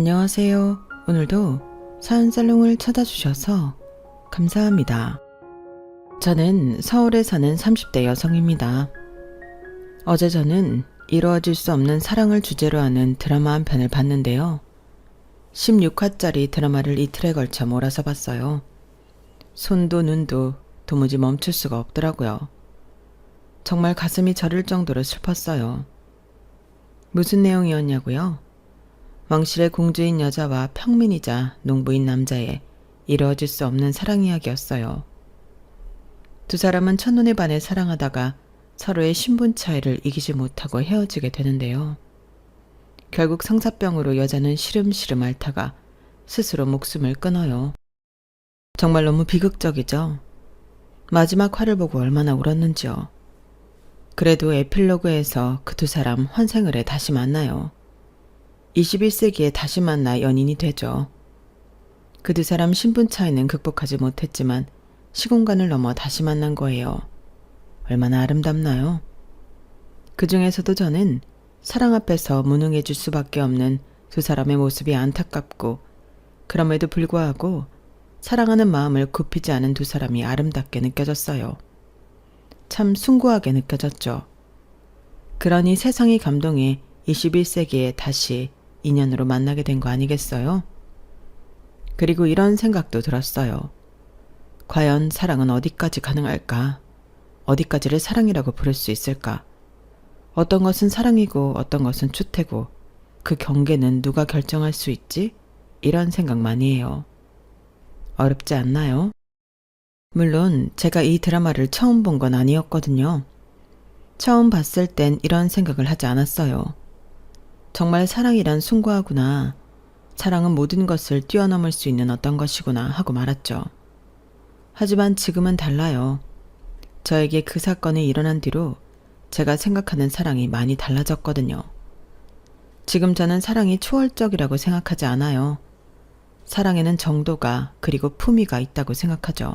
안녕하세요. 오늘도 사연살롱을 찾아주셔서 감사합니다. 저는 서울에 사는 30대 여성입니다. 어제 저는 이루어질 수 없는 사랑을 주제로 하는 드라마 한 편을 봤는데요. 16화짜리 드라마를 이틀에 걸쳐 몰아서 봤어요. 손도 눈도 도무지 멈출 수가 없더라고요. 정말 가슴이 저릴 정도로 슬펐어요. 무슨 내용이었냐고요? 왕실의 공주인 여자와 평민이자 농부인 남자의 이루어질 수 없는 사랑 이야기였어요. 두 사람은 첫눈에 반해 사랑하다가 서로의 신분 차이를 이기지 못하고 헤어지게 되는데요. 결국 성사병으로 여자는 시름시름 앓다가 스스로 목숨을 끊어요. 정말 너무 비극적이죠? 마지막 화를 보고 얼마나 울었는지요. 그래도 에필로그에서 그 두 사람 환생을 해 다시 만나요. 21세기에 다시 만나 연인이 되죠. 그 두 사람 신분 차이는 극복하지 못했지만 시공간을 넘어 다시 만난 거예요. 얼마나 아름답나요? 그 중에서도 저는 사랑 앞에서 무능해질 수밖에 없는 두 사람의 모습이 안타깝고, 그럼에도 불구하고 사랑하는 마음을 굽히지 않은 두 사람이 아름답게 느껴졌어요. 참 숭고하게 느껴졌죠. 그러니 세상이 감동해 21세기에 다시 인연으로 만나게 된 거 아니겠어요? 그리고 이런 생각도 들었어요. 과연 사랑은 어디까지 가능할까? 어디까지를 사랑이라고 부를 수 있을까? 어떤 것은 사랑이고 어떤 것은 추태고 그 경계는 누가 결정할 수 있지? 이런 생각 많이 해요. 어렵지 않나요? 물론 제가 이 드라마를 처음 본 건 아니었거든요. 처음 봤을 땐 이런 생각을 하지 않았어요. 정말 사랑이란 숭고하구나. 사랑은 모든 것을 뛰어넘을 수 있는 어떤 것이구나 하고 말았죠. 하지만 지금은 달라요. 저에게 그 사건이 일어난 뒤로 제가 생각하는 사랑이 많이 달라졌거든요. 지금 저는 사랑이 초월적이라고 생각하지 않아요. 사랑에는 정도가 그리고 품위가 있다고 생각하죠.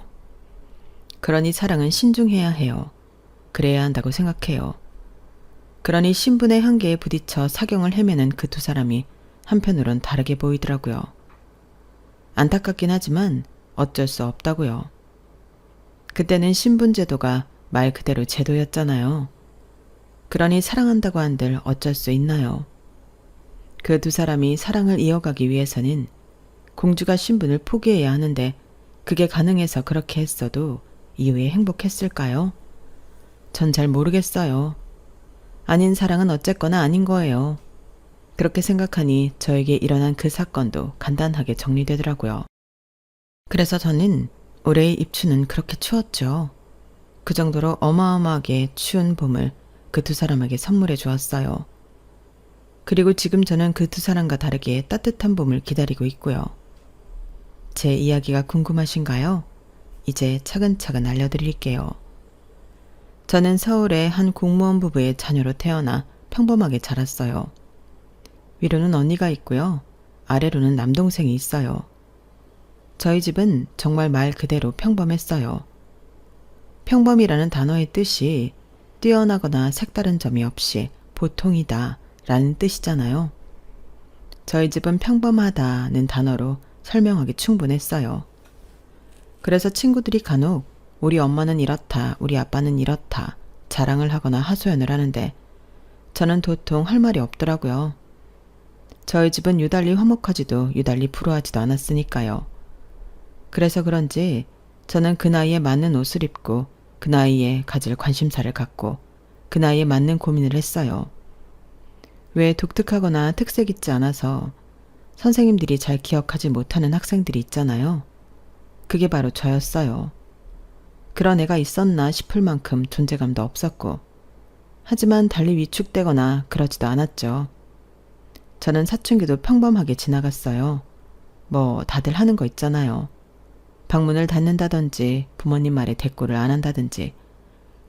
그러니 사랑은 신중해야 해요. 그래야 한다고 생각해요. 그러니 신분의 한계에 부딪혀 사경을 헤매는 그 두 사람이 한편으론 다르게 보이더라고요. 안타깝긴 하지만 어쩔 수 없다고요. 그때는 신분제도가 말 그대로 제도였잖아요. 그러니 사랑한다고 한들 어쩔 수 있나요? 그 두 사람이 사랑을 이어가기 위해서는 공주가 신분을 포기해야 하는데, 그게 가능해서 그렇게 했어도 이후에 행복했을까요? 전 잘 모르겠어요. 아닌 사랑은 어쨌거나 아닌 거예요. 그렇게 생각하니 저에게 일어난 그 사건도 간단하게 정리되더라고요. 그래서 저는 올해의 입추는 그렇게 추웠죠. 그 정도로 어마어마하게 추운 봄을 그 두 사람에게 선물해 주었어요. 그리고 지금 저는 그 두 사람과 다르게 따뜻한 봄을 기다리고 있고요. 제 이야기가 궁금하신가요? 이제 차근차근 알려드릴게요. 저는 서울의 한 공무원 부부의 자녀로 태어나 평범하게 자랐어요. 위로는 언니가 있고요. 아래로는 남동생이 있어요. 저희 집은 정말 말 그대로 평범했어요. 평범이라는 단어의 뜻이 뛰어나거나 색다른 점이 없이 보통이다 라는 뜻이잖아요. 저희 집은 평범하다는 단어로 설명하기 충분했어요. 그래서 친구들이 간혹 우리 엄마는 이렇다, 우리 아빠는 이렇다 자랑을 하거나 하소연을 하는데 저는 도통 할 말이 없더라고요. 저희 집은 유달리 화목하지도 유달리 불우하지도 않았으니까요. 그래서 그런지 저는 그 나이에 맞는 옷을 입고 그 나이에 가질 관심사를 갖고 그 나이에 맞는 고민을 했어요. 왜 독특하거나 특색 있지 않아서 선생님들이 잘 기억하지 못하는 학생들이 있잖아요. 그게 바로 저였어요. 그런 애가 있었나 싶을 만큼 존재감도 없었고, 하지만 달리 위축되거나 그러지도 않았죠. 저는 사춘기도 평범하게 지나갔어요. 뭐 다들 하는 거 있잖아요. 방문을 닫는다든지 부모님 말에 대꾸를 안 한다든지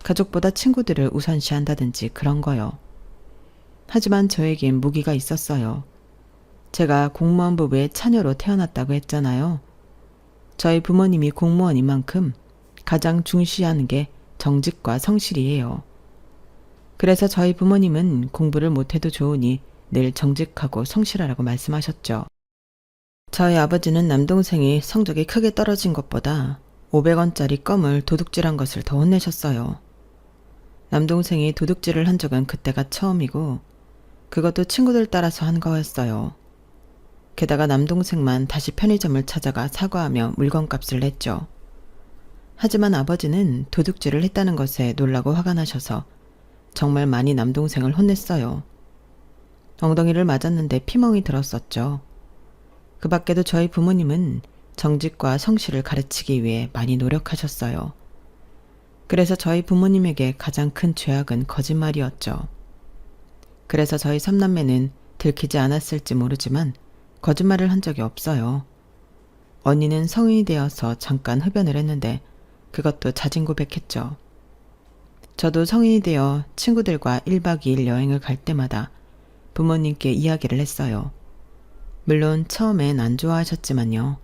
가족보다 친구들을 우선시한다든지 그런 거요. 하지만 저에겐 무기가 있었어요. 제가 공무원 부부의 차녀로 태어났다고 했잖아요. 저희 부모님이 공무원인 만큼 가장 중시하는 게 정직과 성실이에요. 그래서 저희 부모님은 공부를 못해도 좋으니 늘 정직하고 성실하라고 말씀하셨죠. 저희 아버지는 남동생이 성적이 크게 떨어진 것보다 500원짜리 껌을 도둑질한 것을 더 혼내셨어요. 남동생이 도둑질을 한 적은 그때가 처음이고 그것도 친구들 따라서 한 거였어요. 게다가 남동생만 다시 편의점을 찾아가 사과하며 물건값을 냈죠. 하지만 아버지는 도둑질을 했다는 것에 놀라고 화가 나셔서 정말 많이 남동생을 혼냈어요. 엉덩이를 맞았는데 피멍이 들었었죠. 그 밖에도 저희 부모님은 정직과 성실을 가르치기 위해 많이 노력하셨어요. 그래서 저희 부모님에게 가장 큰 죄악은 거짓말이었죠. 그래서 저희 삼남매는 들키지 않았을지 모르지만 거짓말을 한 적이 없어요. 언니는 성인이 되어서 잠깐 흡연을 했는데 그것도 자진 고백했죠. 저도 성인이 되어 친구들과 1박 2일 여행을 갈 때마다 부모님께 이야기를 했어요. 물론 처음엔 안 좋아하셨지만요.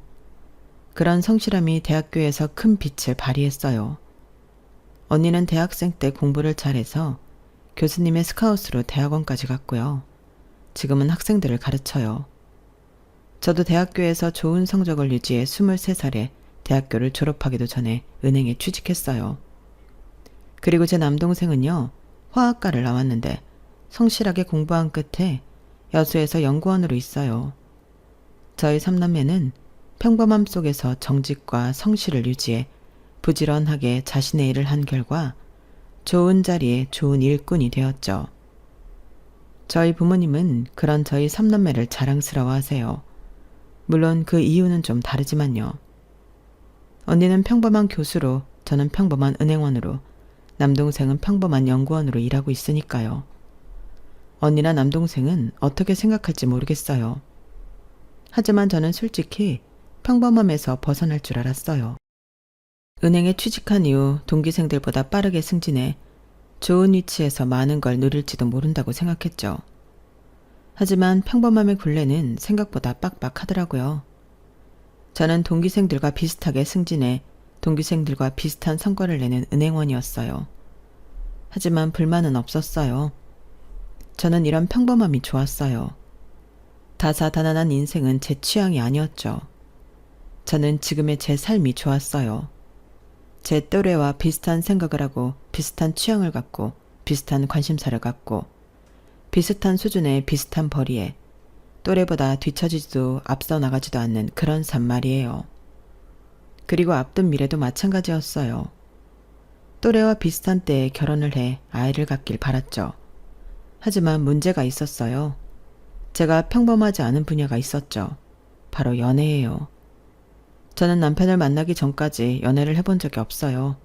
그런 성실함이 대학교에서 큰 빛을 발휘했어요. 언니는 대학생 때 공부를 잘해서 교수님의 스카웃으로 대학원까지 갔고요. 지금은 학생들을 가르쳐요. 저도 대학교에서 좋은 성적을 유지해 23살에 대학교를 졸업하기도 전에 은행에 취직했어요. 그리고 제 남동생은요, 화학과를 나왔는데 성실하게 공부한 끝에 여수에서 연구원으로 있어요. 저희 삼남매는 평범함 속에서 정직과 성실을 유지해 부지런하게 자신의 일을 한 결과 좋은 자리에 좋은 일꾼이 되었죠. 저희 부모님은 그런 저희 삼남매를 자랑스러워하세요. 물론 그 이유는 좀 다르지만요. 언니는 평범한 교수로, 저는 평범한 은행원으로, 남동생은 평범한 연구원으로 일하고 있으니까요. 언니나 남동생은 어떻게 생각할지 모르겠어요. 하지만 저는 솔직히 평범함에서 벗어날 줄 알았어요. 은행에 취직한 이후 동기생들보다 빠르게 승진해 좋은 위치에서 많은 걸 누릴지도 모른다고 생각했죠. 하지만 평범함의 굴레는 생각보다 빡빡하더라고요. 저는 동기생들과 비슷하게 승진해 동기생들과 비슷한 성과를 내는 은행원이었어요. 하지만 불만은 없었어요. 저는 이런 평범함이 좋았어요. 다사다난한 인생은 제 취향이 아니었죠. 저는 지금의 제 삶이 좋았어요. 제 또래와 비슷한 생각을 하고 비슷한 취향을 갖고 비슷한 관심사를 갖고 비슷한 수준의 비슷한 벌이에 또래보다 뒤처지지도 앞서 나가지도 않는 그런 삶 말이에요. 그리고 앞둔 미래도 마찬가지였어요. 또래와 비슷한 때에 결혼을 해 아이를 갖길 바랐죠. 하지만 문제가 있었어요. 제가 평범하지 않은 분야가 있었죠. 바로 연애예요. 저는 남편을 만나기 전까지 연애를 해본 적이 없어요.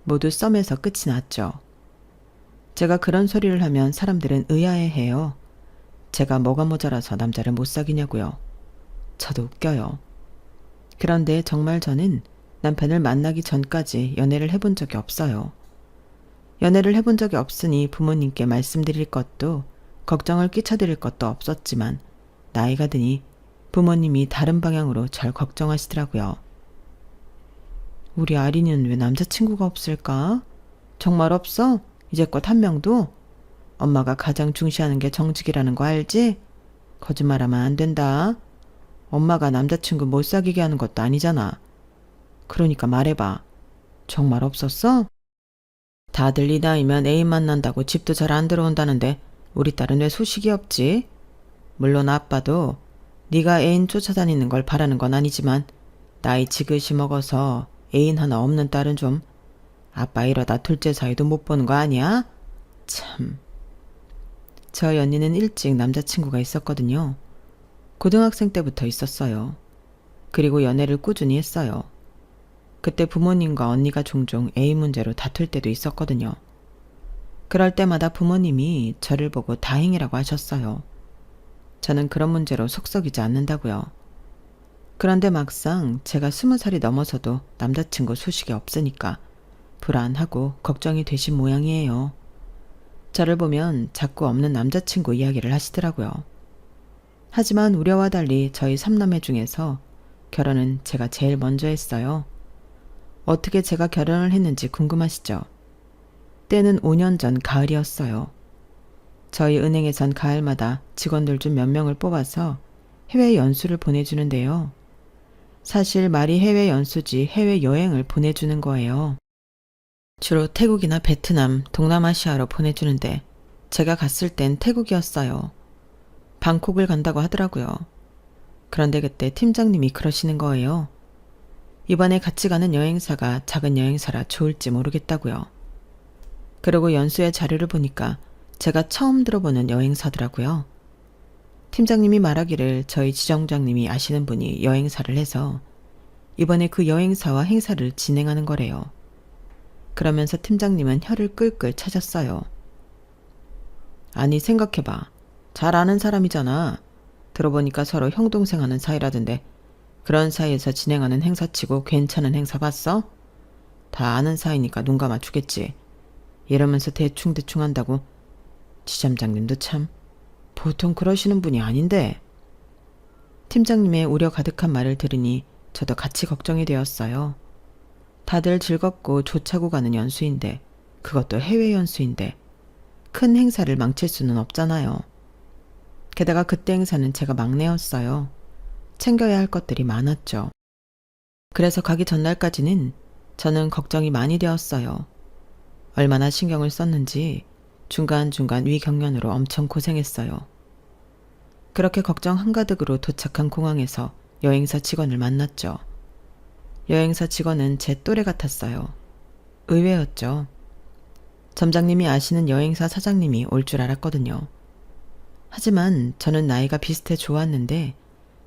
모두 썸에서 끝이 났죠. 제가 그런 소리를 하면 사람들은 의아해해요. 제가 뭐가 모자라서 남자를 못 사귀냐고요. 저도 웃겨요. 그런데 정말 저는 남편을 만나기 전까지 연애를 해본 적이 없어요. 연애를 해본 적이 없으니 부모님께 말씀드릴 것도 걱정을 끼쳐드릴 것도 없었지만 나이가 드니 부모님이 다른 방향으로 절 걱정하시더라고요. 우리 아린이는 왜 남자친구가 없을까? 정말 없어? 이제껏 한 명도? 엄마가 가장 중시하는 게 정직이라는 거 알지? 거짓말하면 안 된다. 엄마가 남자친구 못 사귀게 하는 것도 아니잖아. 그러니까 말해봐. 정말 없었어? 다들 이 나이면 애인 만난다고 집도 잘 안 들어온다는데 우리 딸은 왜 소식이 없지? 물론 아빠도 네가 애인 쫓아다니는 걸 바라는 건 아니지만 나이 지긋이 먹어서 애인 하나 없는 딸은 좀 아빠 이러다 둘째 사이도 못 보는 거 아니야? 참. 저희 언니는 일찍 남자친구가 있었거든요. 고등학생 때부터 있었어요. 그리고 연애를 꾸준히 했어요. 그때 부모님과 언니가 종종 애인 문제로 다툴 때도 있었거든요. 그럴 때마다 부모님이 저를 보고 다행이라고 하셨어요. 저는 그런 문제로 속썩이지 않는다고요. 그런데 막상 제가 20살이 넘어서도 남자친구 소식이 없으니까 불안하고 걱정이 되신 모양이에요. 저를 보면 자꾸 없는 남자친구 이야기를 하시더라고요. 하지만 우려와 달리 저희 삼남매 중에서 결혼은 제가 제일 먼저 했어요. 어떻게 제가 결혼을 했는지 궁금하시죠? 때는 5년 전 가을이었어요. 저희 은행에선 가을마다 직원들 중 몇 명을 뽑아서 해외 연수를 보내주는데요. 사실 말이 해외 연수지 해외 여행을 보내주는 거예요. 주로 태국이나 베트남, 동남아시아로 보내주는데 제가 갔을 땐 태국이었어요. 방콕을 간다고 하더라고요. 그런데 그때 팀장님이 그러시는 거예요. 이번에 같이 가는 여행사가 작은 여행사라 좋을지 모르겠다고요. 그리고 연수의 자료를 보니까 제가 처음 들어보는 여행사더라고요. 팀장님이 말하기를 저희 지점장님이 아시는 분이 여행사를 해서 이번에 그 여행사와 행사를 진행하는 거래요. 그러면서 팀장님은 혀를 끌끌 차셨어요. 아니 생각해봐. 잘 아는 사람이잖아. 들어보니까 서로 형동생 하는 사이라던데 그런 사이에서 진행하는 행사치고 괜찮은 행사 봤어? 다 아는 사이니까 눈 감아주겠지. 이러면서 대충대충 한다고. 지점장님도 참 보통 그러시는 분이 아닌데. 팀장님의 우려 가득한 말을 들으니 저도 같이 걱정이 되었어요. 다들 즐겁고 좋자고 가는 연수인데 그것도 해외 연수인데 큰 행사를 망칠 수는 없잖아요. 게다가 그때 행사는 제가 막내였어요. 챙겨야 할 것들이 많았죠. 그래서 가기 전날까지는 저는 걱정이 많이 되었어요. 얼마나 신경을 썼는지 중간중간 위경련으로 엄청 고생했어요. 그렇게 걱정 한가득으로 도착한 공항에서 여행사 직원을 만났죠. 여행사 직원은 제 또래 같았어요. 의외였죠. 점장님이 아시는 여행사 사장님이 올 줄 알았거든요. 하지만 저는 나이가 비슷해 좋았는데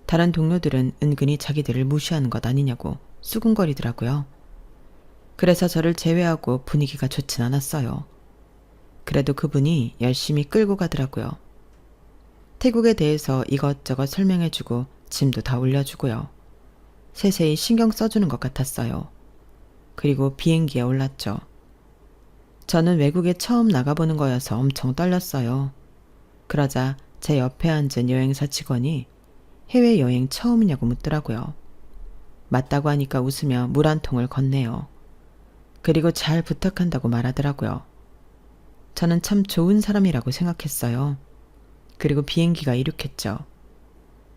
다른 동료들은 은근히 자기들을 무시하는 것 아니냐고 수군거리더라고요. 그래서 저를 제외하고 분위기가 좋진 않았어요. 그래도 그분이 열심히 끌고 가더라고요. 태국에 대해서 이것저것 설명해주고 짐도 다 올려주고요. 세세히 신경 써주는 것 같았어요. 그리고 비행기에 올랐죠. 저는 외국에 처음 나가보는 거여서 엄청 떨렸어요. 그러자 제 옆에 앉은 여행사 직원이 해외여행 처음이냐고 묻더라고요. 맞다고 하니까 웃으며 물 한 통을 건네요. 그리고 잘 부탁한다고 말하더라고요. 저는 참 좋은 사람이라고 생각했어요. 그리고 비행기가 이륙했죠.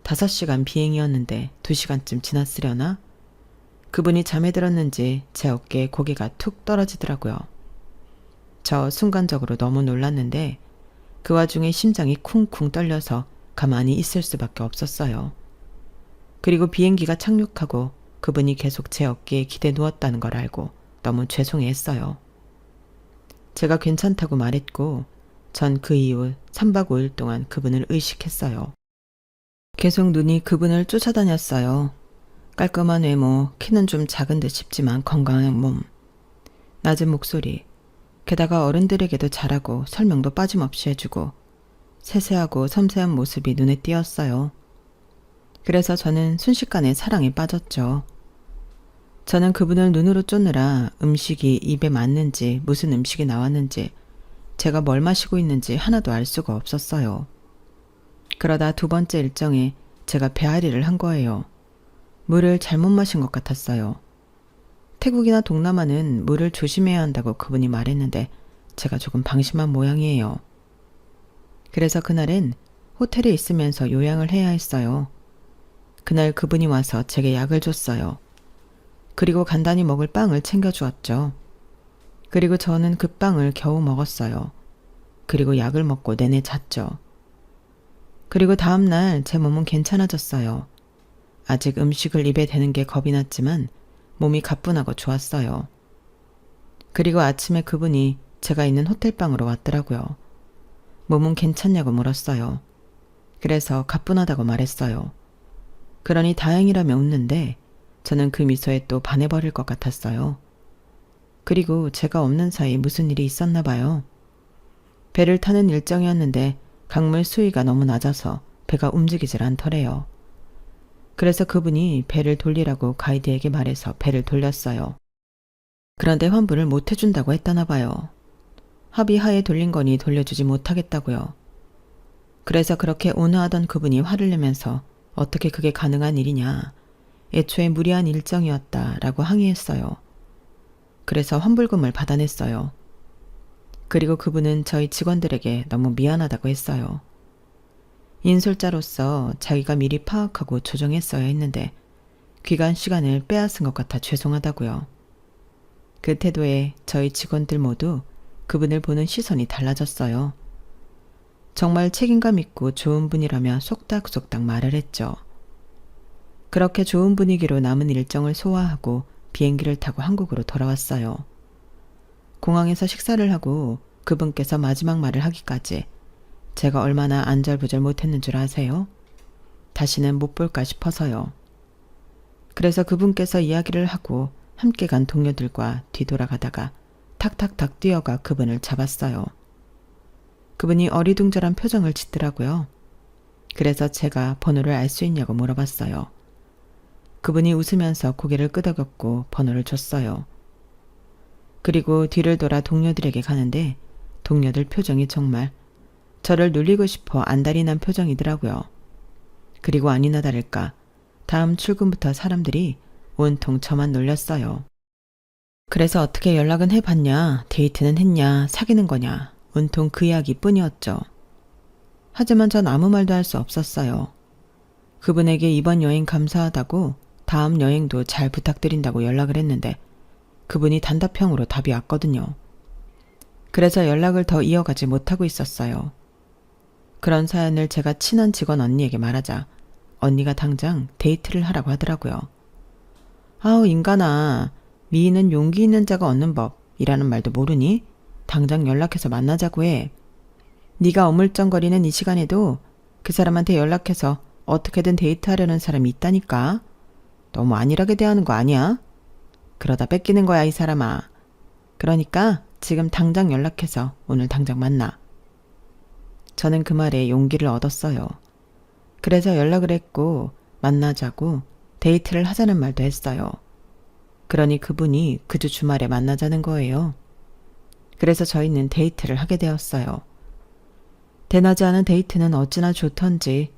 5시간 비행이었는데 2시간쯤 지났으려나? 그분이 잠에 들었는지 제 어깨에 고개가 툭 떨어지더라고요. 저 순간적으로 너무 놀랐는데 그 와중에 심장이 쿵쿵 떨려서 가만히 있을 수밖에 없었어요. 그리고 비행기가 착륙하고 그분이 계속 제 어깨에 기대 누웠다는 걸 알고 너무 죄송해했어요. 제가 괜찮다고 말했고 전 그 이후 3박 5일 동안 그분을 의식했어요. 계속 눈이 그분을 쫓아다녔어요. 깔끔한 외모, 키는 좀 작은 듯 싶지만 건강한 몸, 낮은 목소리, 게다가 어른들에게도 잘하고 설명도 빠짐없이 해주고 세세하고 섬세한 모습이 눈에 띄었어요. 그래서 저는 순식간에 사랑에 빠졌죠. 저는 그분을 눈으로 쫓느라 음식이 입에 맞는지 무슨 음식이 나왔는지 제가 뭘 마시고 있는지 하나도 알 수가 없었어요. 그러다 2번째 일정에 제가 배앓이를 한 거예요. 물을 잘못 마신 것 같았어요. 태국이나 동남아는 물을 조심해야 한다고 그분이 말했는데 제가 조금 방심한 모양이에요. 그래서 그날은 호텔에 있으면서 요양을 해야 했어요. 그날 그분이 와서 제게 약을 줬어요. 그리고 간단히 먹을 빵을 챙겨주었죠. 그리고 저는 그 빵을 겨우 먹었어요. 그리고 약을 먹고 내내 잤죠. 그리고 다음날 제 몸은 괜찮아졌어요. 아직 음식을 입에 대는 게 겁이 났지만 몸이 가뿐하고 좋았어요. 그리고 아침에 그분이 제가 있는 호텔방으로 왔더라고요. 몸은 괜찮냐고 물었어요. 그래서 가뿐하다고 말했어요. 그러니 다행이라며 웃는데 저는 그 미소에 또 반해버릴 것 같았어요. 그리고 제가 없는 사이 무슨 일이 있었나 봐요. 배를 타는 일정이었는데 강물 수위가 너무 낮아서 배가 움직이질 않더래요. 그래서 그분이 배를 돌리라고 가이드에게 말해서 배를 돌렸어요. 그런데 환불을 못 해준다고 했다나 봐요. 합의하에 돌린 거니 돌려주지 못하겠다고요. 그래서 그렇게 온화하던 그분이 화를 내면서 어떻게 그게 가능한 일이냐, 애초에 무리한 일정이었다라고 항의했어요. 그래서 환불금을 받아냈어요. 그리고 그분은 저희 직원들에게 너무 미안하다고 했어요. 인솔자로서 자기가 미리 파악하고 조정했어야 했는데 귀간 시간을 빼앗은 것 같아 죄송하다고요. 그 태도에 저희 직원들 모두 그분을 보는 시선이 달라졌어요. 정말 책임감 있고 좋은 분이라며 속닥속닥 말을 했죠. 그렇게 좋은 분위기로 남은 일정을 소화하고 비행기를 타고 한국으로 돌아왔어요. 공항에서 식사를 하고 그분께서 마지막 말을 하기까지 제가 얼마나 안절부절 못했는 줄 아세요? 다시는 못 볼까 싶어서요. 그래서 그분께서 이야기를 하고 함께 간 동료들과 뒤돌아가다가 탁탁탁 뛰어가 그분을 잡았어요. 그분이 어리둥절한 표정을 짓더라고요. 그래서 제가 번호를 알 수 있냐고 물어봤어요. 그분이 웃으면서 고개를 끄덕였고 번호를 줬어요. 그리고 뒤를 돌아 동료들에게 가는데 동료들 표정이 정말 저를 놀리고 싶어 안달이 난 표정이더라고요. 그리고 아니나 다를까 다음 출근부터 사람들이 온통 저만 놀렸어요. 그래서 어떻게 연락은 해봤냐, 데이트는 했냐, 사귀는 거냐, 온통 그 이야기뿐이었죠. 하지만 전 아무 말도 할 수 없었어요. 그분에게 이번 여행 감사하다고 다음 여행도 잘 부탁드린다고 연락을 했는데 그분이 단답형으로 답이 왔거든요. 그래서 연락을 더 이어가지 못하고 있었어요. 그런 사연을 제가 친한 직원 언니에게 말하자 언니가 당장 데이트를 하라고 하더라고요. 아우 인간아, 미인은 용기 있는 자가 얻는 법이라는 말도 모르니? 당장 연락해서 만나자고 해. 네가 어물쩡거리는 이 시간에도 그 사람한테 연락해서 어떻게든 데이트하려는 사람이 있다니까. 너무 안일하게 대하는 거 아니야? 그러다 뺏기는 거야 이 사람아. 그러니까 지금 당장 연락해서 오늘 당장 만나. 저는 그 말에 용기를 얻었어요. 그래서 연락을 했고 만나자고 데이트를 하자는 말도 했어요. 그러니 그분이 그 주 주말에 만나자는 거예요. 그래서 저희는 데이트를 하게 되었어요. 대낮에 하는 데이트는 어찌나 좋던지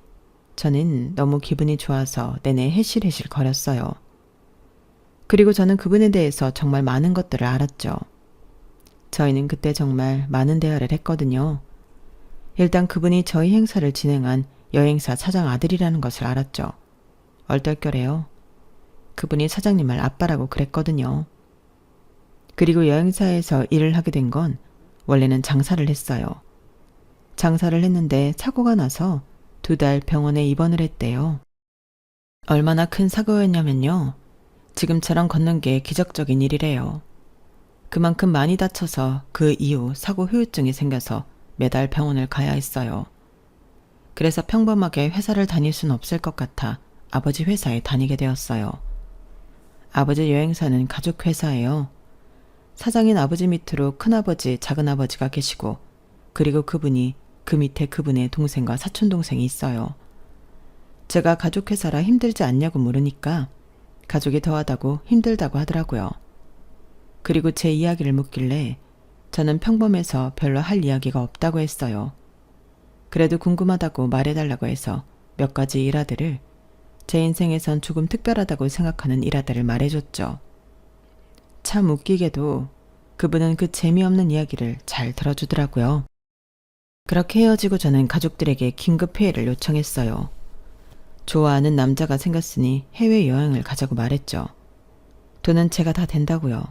저는 너무 기분이 좋아서 내내 해실해실 거렸어요. 그리고 저는 그분에 대해서 정말 많은 것들을 알았죠. 저희는 그때 정말 많은 대화를 했거든요. 일단 그분이 저희 행사를 진행한 여행사 사장 아들이라는 것을 알았죠. 얼떨결에요. 그분이 사장님을 아빠라고 그랬거든요. 그리고 여행사에서 일을 하게 된 건 원래는 장사를 했어요. 장사를 했는데 사고가 나서 2달 병원에 입원을 했대요. 얼마나 큰 사고였냐면요. 지금처럼 걷는 게 기적적인 일이래요. 그만큼 많이 다쳐서 그 이후 사고 후유증이 생겨서 매달 병원을 가야 했어요. 그래서 평범하게 회사를 다닐 수는 없을 것 같아 아버지 회사에 다니게 되었어요. 아버지 여행사는 가족 회사예요. 사장인 아버지 밑으로 큰아버지, 작은아버지가 계시고 그리고 그분이 그 밑에 그분의 동생과 사촌동생이 있어요. 제가 가족 회사라 힘들지 않냐고 물으니까 가족이 더하다고 힘들다고 하더라고요. 그리고 제 이야기를 묻길래 저는 평범해서 별로 할 이야기가 없다고 했어요. 그래도 궁금하다고 말해달라고 해서 몇 가지 일화들을 제 인생에선 조금 특별하다고 생각하는 일화들을 말해줬죠. 참 웃기게도 그분은 그 재미없는 이야기를 잘 들어주더라고요. 그렇게 헤어지고 저는 가족들에게 긴급 회의를 요청했어요. 좋아하는 남자가 생겼으니 해외여행을 가자고 말했죠. 돈은 제가 다 된다고요.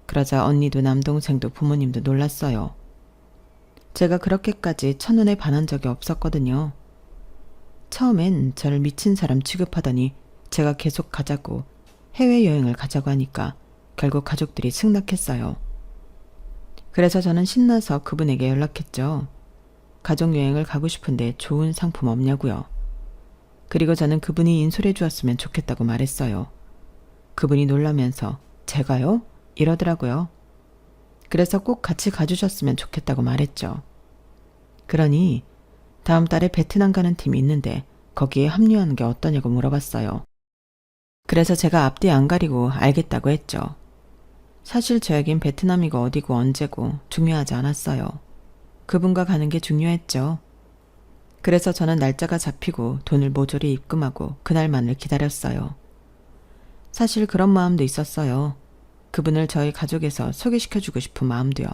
그러자 언니도 남동생도 부모님도 놀랐어요. 제가 그렇게까지 첫눈에 반한 적이 없었거든요. 처음엔 저를 미친 사람 취급하더니 제가 계속 가자고 해외여행을 가자고 하니까 결국 가족들이 승낙했어요. 그래서 저는 신나서 그분에게 연락했죠. 가족여행을 가고 싶은데 좋은 상품 없냐고요. 그리고 저는 그분이 인솔해 주었으면 좋겠다고 말했어요. 그분이 놀라면서 제가요? 이러더라고요. 그래서 꼭 같이 가주셨으면 좋겠다고 말했죠. 그러니 다음 달에 베트남 가는 팀이 있는데 거기에 합류하는 게 어떠냐고 물어봤어요. 그래서 제가 앞뒤 안 가리고 알겠다고 했죠. 사실 저에겐 베트남이고 어디고 언제고 중요하지 않았어요. 그분과 가는 게 중요했죠. 그래서 저는 날짜가 잡히고 돈을 모조리 입금하고 그날만을 기다렸어요. 사실 그런 마음도 있었어요. 그분을 저희 가족에서 소개시켜주고 싶은 마음도요.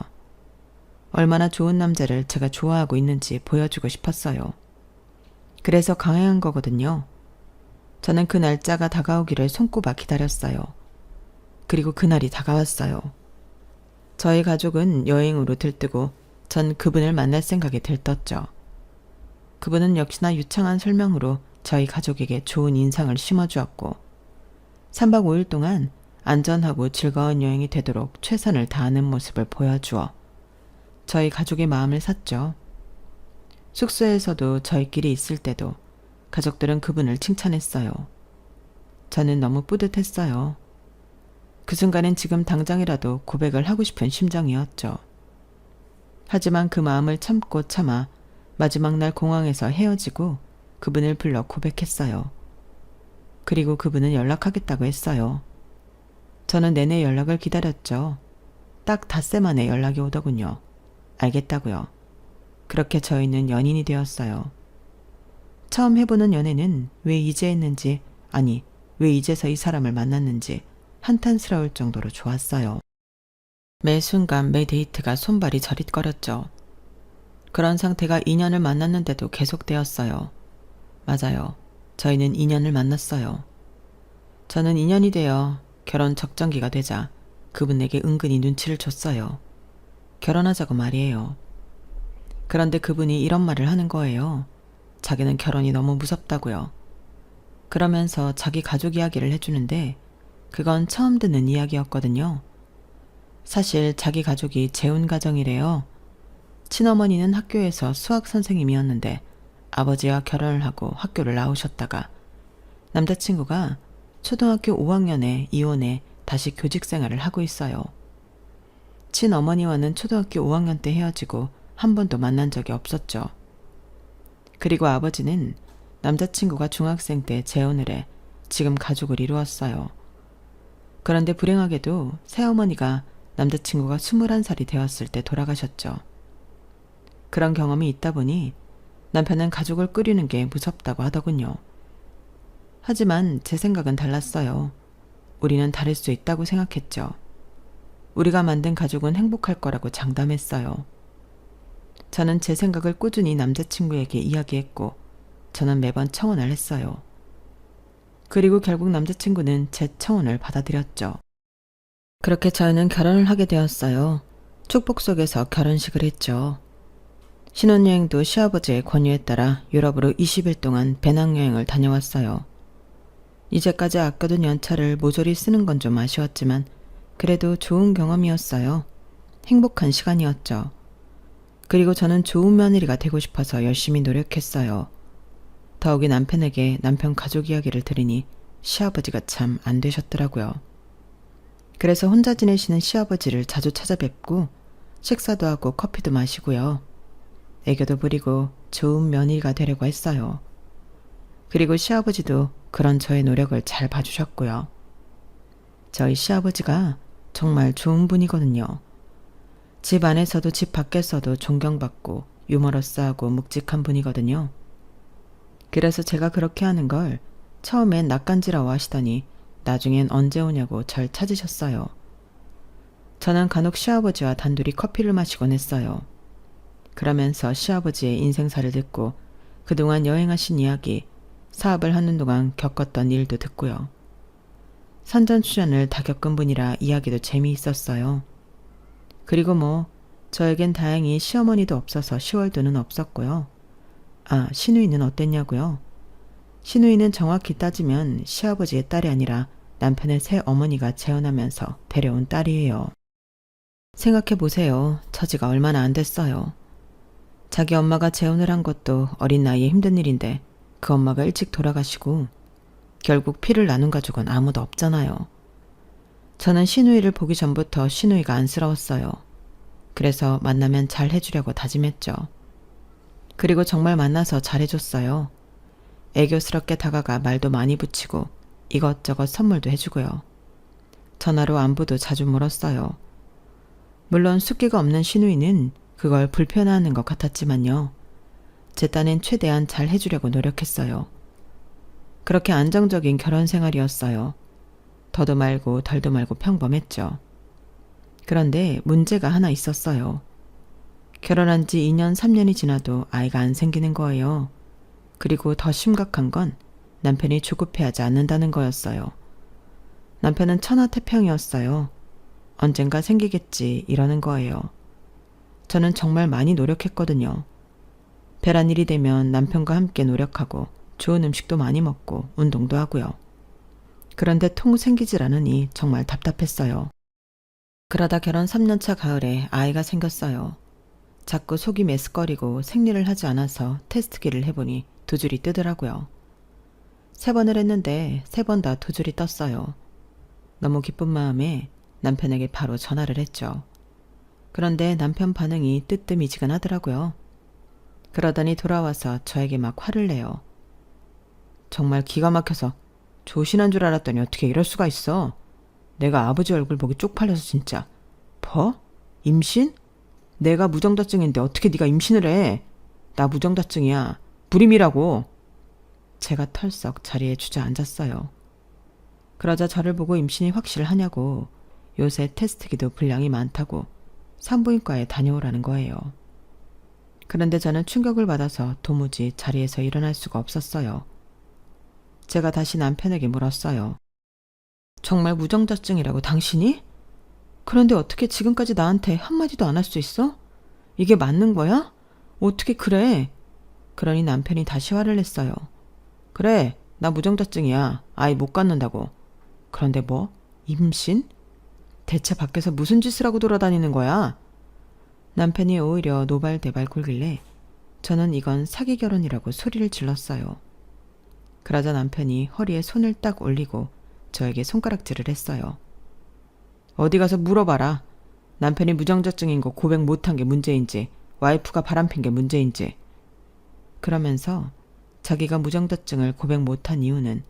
얼마나 좋은 남자를 제가 좋아하고 있는지 보여주고 싶었어요. 그래서 강행한 거거든요. 저는 그 날짜가 다가오기를 손꼽아 기다렸어요. 그리고 그날이 다가왔어요. 저희 가족은 여행으로 들뜨고 전 그분을 만날 생각에 들떴죠. 그분은 역시나 유창한 설명으로 저희 가족에게 좋은 인상을 심어주었고 3박 5일 동안 안전하고 즐거운 여행이 되도록 최선을 다하는 모습을 보여주어 저희 가족의 마음을 샀죠. 숙소에서도 저희끼리 있을 때도 가족들은 그분을 칭찬했어요. 저는 너무 뿌듯했어요. 그 순간엔 지금 당장이라도 고백을 하고 싶은 심정이었죠. 하지만 그 마음을 참고 참아 마지막 날 공항에서 헤어지고 그분을 불러 고백했어요. 그리고 그분은 연락하겠다고 했어요. 저는 내내 연락을 기다렸죠. 딱 닷새 만에 연락이 오더군요. 알겠다고요. 그렇게 저희는 연인이 되었어요. 처음 해보는 연애는 왜 이제 했는지, 아니, 왜 이제서 이 사람을 만났는지 한탄스러울 정도로 좋았어요. 매 순간 매 데이트가 손발이 저릿거렸죠. 그런 상태가 2년을 만났는데도 계속되었어요. 맞아요. 저희는 2년을 만났어요. 저는 2년이 되어 결혼 적정기가 되자 그분에게 은근히 눈치를 줬어요. 결혼하자고 말이에요. 그런데 그분이 이런 말을 하는 거예요. 자기는 결혼이 너무 무섭다고요. 그러면서 자기 가족 이야기를 해주는데 그건 처음 듣는 이야기였거든요. 사실 자기 가족이 재혼 가정이래요. 친어머니는 학교에서 수학 선생님이었는데 아버지와 결혼을 하고 학교를 나오셨다가 남자친구가 초등학교 5학년에 이혼해 다시 교직 생활을 하고 있어요. 친어머니와는 초등학교 5학년 때 헤어지고 한 번도 만난 적이 없었죠. 그리고 아버지는 남자친구가 중학생 때 재혼을 해 지금 가족을 이루었어요. 그런데 불행하게도 새어머니가 남자친구가 21살이 되었을 때 돌아가셨죠. 그런 경험이 있다 보니 남편은 가족을 꾸리는 게 무섭다고 하더군요. 하지만 제 생각은 달랐어요. 우리는 다를 수 있다고 생각했죠. 우리가 만든 가족은 행복할 거라고 장담했어요. 저는 제 생각을 꾸준히 남자친구에게 이야기했고 저는 매번 청혼을 했어요. 그리고 결국 남자친구는 제 청혼을 받아들였죠. 그렇게 저희는 결혼을 하게 되었어요. 축복 속에서 결혼식을 했죠. 신혼여행도 시아버지의 권유에 따라 유럽으로 20일 동안 배낭여행을 다녀왔어요. 이제까지 아껴둔 연차를 모조리 쓰는 건 좀 아쉬웠지만 그래도 좋은 경험이었어요. 행복한 시간이었죠. 그리고 저는 좋은 며느리가 되고 싶어서 열심히 노력했어요. 더욱이 남편에게 남편 가족 이야기를 들으니 시아버지가 참 안 되셨더라고요. 그래서 혼자 지내시는 시아버지를 자주 찾아뵙고 식사도 하고 커피도 마시고요. 애교도 부리고 좋은 며느리가 되려고 했어요. 그리고 시아버지도 그런 저의 노력을 잘 봐주셨고요. 저희 시아버지가 정말 좋은 분이거든요. 집 안에서도 집 밖에서도 존경받고 유머러스하고 묵직한 분이거든요. 그래서 제가 그렇게 하는 걸 처음엔 낯간지러워 하시더니 나중엔 언제 오냐고 절 찾으셨어요. 저는 간혹 시아버지와 단둘이 커피를 마시곤 했어요. 그러면서 시아버지의 인생사를 듣고 그동안 여행하신 이야기, 사업을 하는 동안 겪었던 일도 듣고요. 산전수전을 다 겪은 분이라 이야기도 재미있었어요. 그리고 저에겐 다행히 시어머니도 없어서 시월드는 없었고요. 아, 시누이는 어땠냐고요? 시누이는 정확히 따지면 시아버지의 딸이 아니라 남편의 새 어머니가 재혼하면서 데려온 딸이에요. 생각해보세요. 처지가 얼마나 안 됐어요. 자기 엄마가 재혼을 한 것도 어린 나이에 힘든 일인데 그 엄마가 일찍 돌아가시고 결국 피를 나눈 가족은 아무도 없잖아요. 저는 시누이를 보기 전부터 시누이가 안쓰러웠어요. 그래서 만나면 잘 해주려고 다짐했죠. 그리고 정말 만나서 잘해줬어요. 애교스럽게 다가가 말도 많이 붙이고 이것저것 선물도 해주고요. 전화로 안부도 자주 물었어요. 물론 숫기가 없는 시누이는 그걸 불편해하는 것 같았지만요. 제 딴엔 최대한 잘 해주려고 노력했어요. 그렇게 안정적인 결혼 생활이었어요. 더도 말고 덜도 말고 평범했죠. 그런데 문제가 하나 있었어요. 결혼한 지 2년, 3년이 지나도 아이가 안 생기는 거예요. 그리고 더 심각한 건 남편이 조급해하지 않는다는 거였어요. 남편은 천하태평이었어요. 언젠가 생기겠지 이러는 거예요. 저는 정말 많이 노력했거든요. 배란일이 되면 남편과 함께 노력하고 좋은 음식도 많이 먹고 운동도 하고요. 그런데 통 생기질 않으니 정말 답답했어요. 그러다 결혼 3년차 가을에 아이가 생겼어요. 자꾸 속이 메스꺼리고 생리를 하지 않아서 테스트기를 해보니 두 줄이 뜨더라고요. 3번을 했는데 3번 다 두 줄이 떴어요. 너무 기쁜 마음에 남편에게 바로 전화를 했죠. 그런데 남편 반응이 뜨뜻미지근하더라고요. 그러더니 돌아와서 저에게 막 화를 내요. 정말 기가 막혀서 조신한 줄 알았더니 어떻게 이럴 수가 있어. 내가 아버지 얼굴 보기 쪽팔려서 진짜. 뭐? 임신? 내가 무정자증인데 어떻게 네가 임신을 해? 나 무정자증이야. 불임이라고. 제가 털썩 자리에 주저앉았어요. 그러자 저를 보고 임신이 확실하냐고 요새 테스트기도 분량이 많다고 산부인과에 다녀오라는 거예요. 그런데 저는 충격을 받아서 도무지 자리에서 일어날 수가 없었어요. 제가 다시 남편에게 물었어요. 정말 무정자증이라고 당신이? 그런데 어떻게 지금까지 나한테 한마디도 안 할 수 있어? 이게 맞는 거야? 어떻게 그래? 그러니 남편이 다시 화를 냈어요. 그래, 나 무정자증이야. 아이 못 갖는다고. 그런데 뭐? 임신? 대체 밖에서 무슨 짓을 하고 돌아다니는 거야? 남편이 오히려 노발대발 굴길래 저는 이건 사기 결혼이라고 소리를 질렀어요. 그러자 남편이 허리에 손을 딱 올리고 저에게 손가락질을 했어요. 어디 가서 물어봐라. 남편이 무정자증인 거 고백 못한 게 문제인지 와이프가 바람핀 게 문제인지. 그러면서 자기가 무정자증을 고백 못한 이유는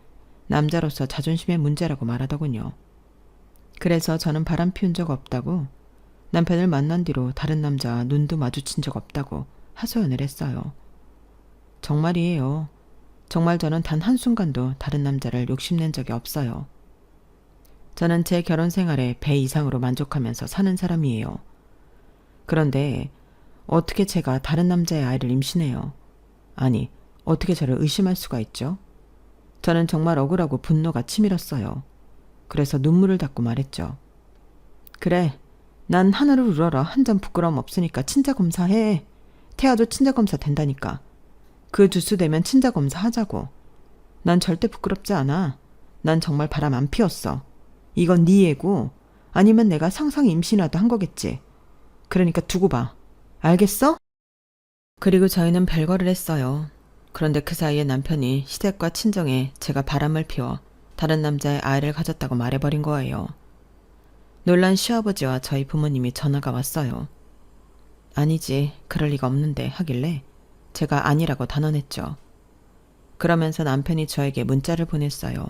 남자로서 자존심의 문제라고 말하더군요. 그래서 저는 바람 피운 적 없다고, 남편을 만난 뒤로 다른 남자와 눈도 마주친 적 없다고 하소연을 했어요. 정말이에요. 정말 저는 단 한순간도 다른 남자를 욕심낸 적이 없어요. 저는 제 결혼 생활에 배 이상으로 만족하면서 사는 사람이에요. 그런데 어떻게 제가 다른 남자의 아이를 임신해요? 아니, 어떻게 저를 의심할 수가 있죠? 저는 정말 억울하고 분노가 치밀었어요. 그래서 눈물을 닦고 말했죠. 그래, 난 하늘을 우러러 한 점 부끄러움 없으니까 친자검사해. 태아도 친자검사 된다니까. 그 주수 되면 친자검사 하자고. 난 절대 부끄럽지 않아. 난 정말 바람 안 피웠어. 이건 네 예고 아니면 내가 상상 임신이라도 한 거겠지. 그러니까 두고 봐. 알겠어? 그리고 저희는 별거를 했어요. 그런데 그 사이에 남편이 시댁과 친정에 제가 바람을 피워 다른 남자의 아이를 가졌다고 말해버린 거예요. 놀란 시아버지와 저희 부모님이 전화가 왔어요. 아니지, 그럴 리가 없는데 하길래 제가 아니라고 단언했죠. 그러면서 남편이 저에게 문자를 보냈어요.